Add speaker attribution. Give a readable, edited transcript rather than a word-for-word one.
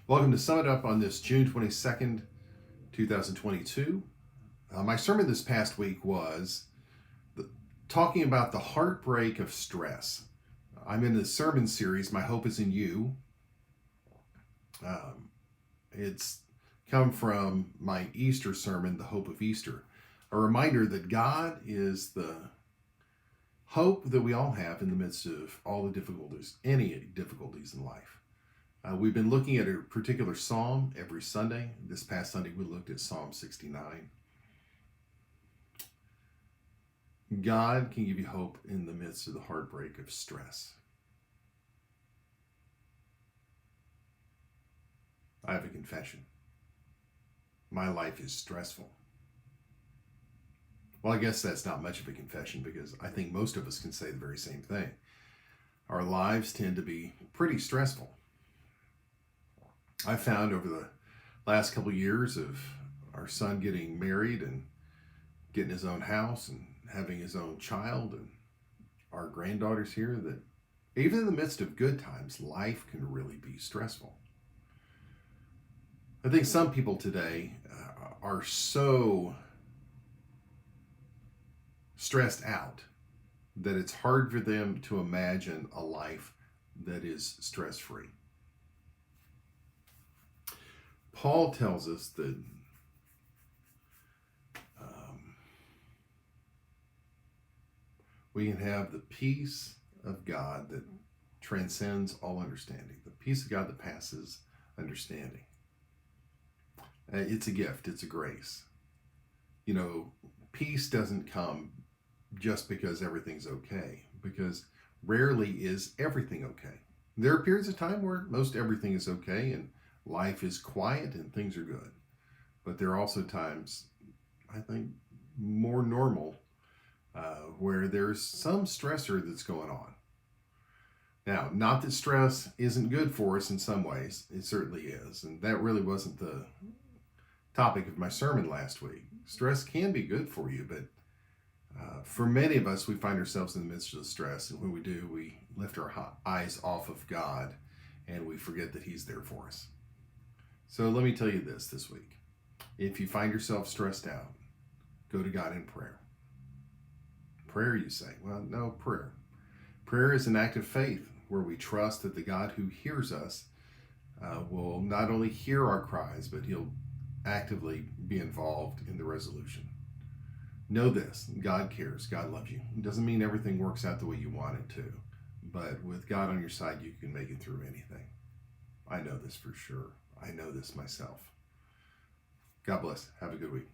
Speaker 1: Welcome to Sum It Up on this June 22nd, 2022. My sermon this past week was talking about the heartbreak of stress. I'm in the sermon series, My Hope is in You. It's come from my Easter sermon, The Hope of Easter, a reminder that God is the hope that we all have in the midst of all the difficulties, any difficulties in life. We've been looking at a particular psalm every Sunday. This past Sunday, we looked at Psalm 69. God can give you hope in the midst of the heartbreak of stress. I have a confession. My life is stressful. Well, I guess that's not much of a confession because I think most of us can say the very same thing. Our lives tend to be pretty stressful. I found over the last couple of years of our son getting married and getting his own house and having his own child and our granddaughters here that even in the midst of good times, life can really be stressful. I think some people today are so stressed out that it's hard for them to imagine a life that is stress-free. Paul tells us that we can have the peace of God that transcends all understanding, the peace of God that passes understanding. It's a gift, it's a grace. You know, peace doesn't come just because everything's okay, because rarely is everything okay. There are periods of time where most everything is okay and life is quiet and things are good. But there are also times, I think, more normal where there's some stressor that's going on. Now, not that stress isn't good for us in some ways. It certainly is. And that really wasn't the topic of my sermon last week. Stress can be good for you, but for many of us, we find ourselves in the midst of the stress. And when we do, we lift our eyes off of God and we forget that He's there for us. So let me tell you this week. If you find yourself stressed out, go to God in prayer. Prayer, you say? Well, no, prayer. Prayer is an act of faith where we trust that the God who hears us will not only hear our cries, but He'll actively be involved in the resolution. Know this, God cares, God loves you. It doesn't mean everything works out the way you want it to, but with God on your side, you can make it through anything. I know this for sure. I know this myself. God bless. Have a good week.